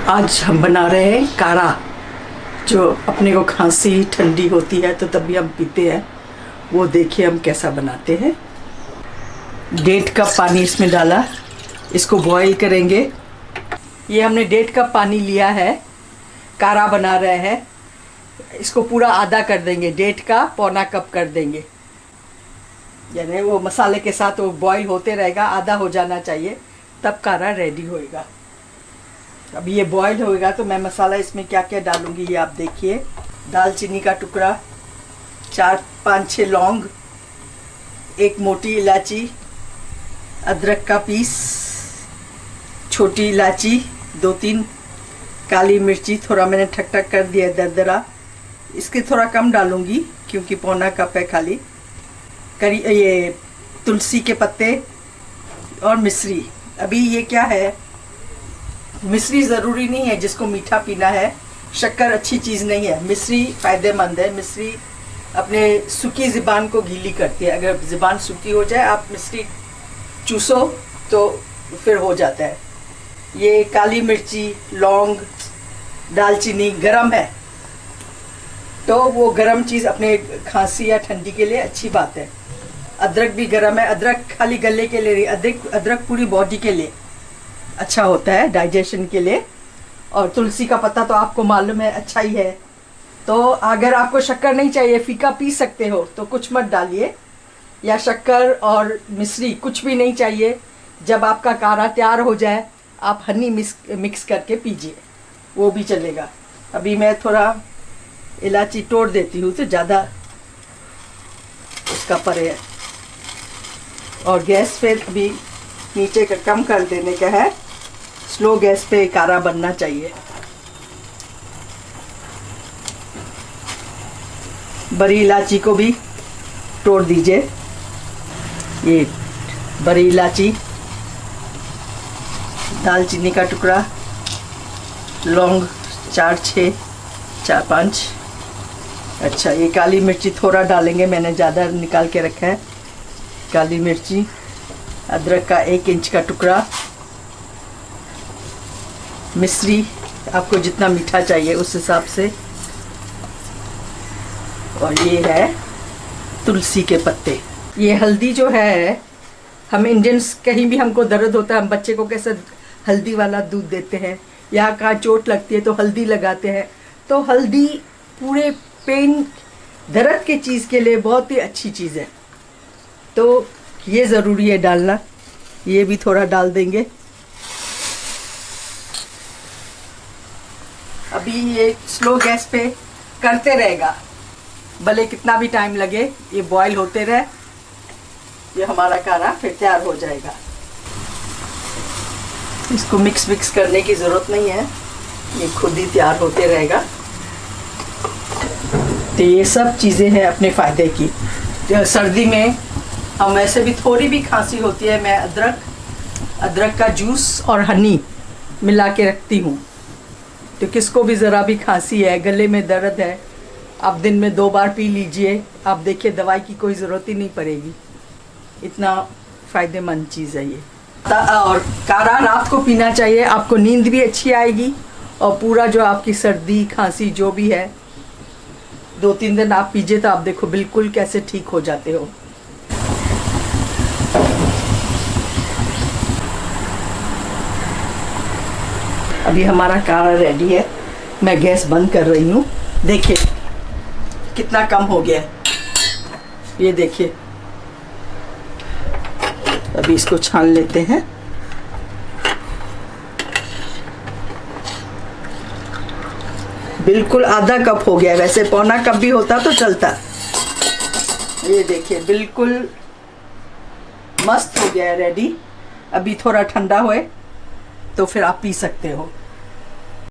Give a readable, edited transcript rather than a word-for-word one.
आज हम बना रहे हैं काढ़ा, जो अपने को खांसी ठंडी होती है तो तभी हम पीते हैं। वो देखिए हम कैसा बनाते हैं। 1.5 कप पानी इसमें डाला, इसको बॉईल करेंगे। ये हमने 1.5 कप पानी लिया है, काढ़ा बना रहे हैं। इसको पूरा आधा कर देंगे, 1.5 का पौना कप कर देंगे, यानी वो मसाले के साथ वो बॉईल होते रहेगा, आधा हो जाना चाहिए, तब काढ़ा रेडी होएगा। अब ये बॉईल होएगा तो मैं मसाला इसमें क्या क्या डालूंगी ये आप देखिए। दालचीनी का टुकड़ा, 4-5-6 लौंग, 1 मोटी इलायची, अदरक का पीस, छोटी इलायची, 2-3 काली मिर्ची, थोड़ा मैंने ठक ठक कर दिया दरदरा। इसके थोड़ा कम डालूंगी क्योंकि पौना कप है खाली। ये तुलसी के पत्ते और मिश्री। अभी ये क्या है, मिश्री ज़रूरी नहीं है जिसको मीठा पीना है, शक्कर अच्छी चीज़ नहीं है, मिश्री फ़ायदेमंद है। मिश्री अपने सूखी ज़ुबान को गीली करती है। अगर ज़ुबान सूखी हो जाए, आप मिश्री चूसो तो फिर हो जाता है। ये काली मिर्ची, लौंग, दालचीनी गरम है, तो वो गरम चीज़ अपने खांसी या ठंडी के लिए अच्छी बात है। अदरक भी गरम है, अदरक खाली गले के लिए नहीं, अदरक पूरी बॉडी के लिए अच्छा होता है, डाइजेशन के लिए। और तुलसी का पत्ता तो आपको मालूम है अच्छा ही है। तो अगर आपको शक्कर नहीं चाहिए, फीका पी सकते हो तो कुछ मत डालिए, या शक्कर और मिश्री कुछ भी नहीं चाहिए। जब आपका काढ़ा तैयार हो जाए, आप हनी मिक्स करके पीजिए, वो भी चलेगा। अभी मैं थोड़ा इलायची तोड़ देती हूँ तो ज़्यादा उसका परे है। और गैस पे अभी नीचे का कम कर देने का है, स्लो गैस पे काढ़ा बनना चाहिए। बड़ी इलायची को भी तोड़ दीजिए, ये बड़ी इलायची, दालचीनी का टुकड़ा, लौंग 4-5। अच्छा, ये काली मिर्ची थोड़ा डालेंगे, मैंने ज़्यादा निकाल के रखा है। काली मिर्ची, अदरक का 1 इंच का टुकड़ा, मिश्री आपको जितना मीठा चाहिए उस हिसाब से, और ये है तुलसी के पत्ते। ये हल्दी जो है, हम इंडियंस कहीं भी हमको दर्द होता है, हम बच्चे को कैसे हल्दी वाला दूध देते हैं, या कहाँ चोट लगती है तो हल्दी लगाते हैं। तो हल्दी पूरे पेन दर्द के चीज़ के लिए बहुत ही अच्छी चीज़ है, तो ये ज़रूरी है डालना। ये भी थोड़ा डाल देंगे। अभी ये स्लो गैस पे करते रहेगा, भले कितना भी टाइम लगे, ये बॉईल होते रहे, ये हमारा काढ़ा फिर तैयार हो जाएगा। इसको मिक्स करने की ज़रूरत नहीं है, ये खुद ही तैयार होते रहेगा। तो ये सब चीज़ें हैं अपने फ़ायदे की। सर्दी में हम वैसे भी थोड़ी भी खांसी होती है, मैं अदरक का जूस और हनी मिला के रखती हूँ। तो किसको भी ज़रा भी खांसी है, गले में दर्द है, आप दिन में 2 बार पी लीजिए, आप देखिए दवाई की कोई ज़रूरत ही नहीं पड़ेगी। इतना फ़ायदेमंद चीज़ है ये। और काढ़ा रात को पीना चाहिए, आपको नींद भी अच्छी आएगी, और पूरा जो आपकी सर्दी खांसी जो भी है, 2-3 दिन आप पीजिए तो आप देखो बिल्कुल कैसे ठीक हो जाते हो। अभी हमारा काढ़ा रेडी है, मैं गैस बंद कर रही हूँ। देखिए कितना कम हो गया है, ये देखिए। अभी इसको छान लेते हैं। बिल्कुल आधा कप हो गया, वैसे पौना कप भी होता तो चलता। ये देखिए बिल्कुल मस्त हो गया है, रेडी। अभी थोड़ा ठंडा होए तो फिर आप पी सकते हो।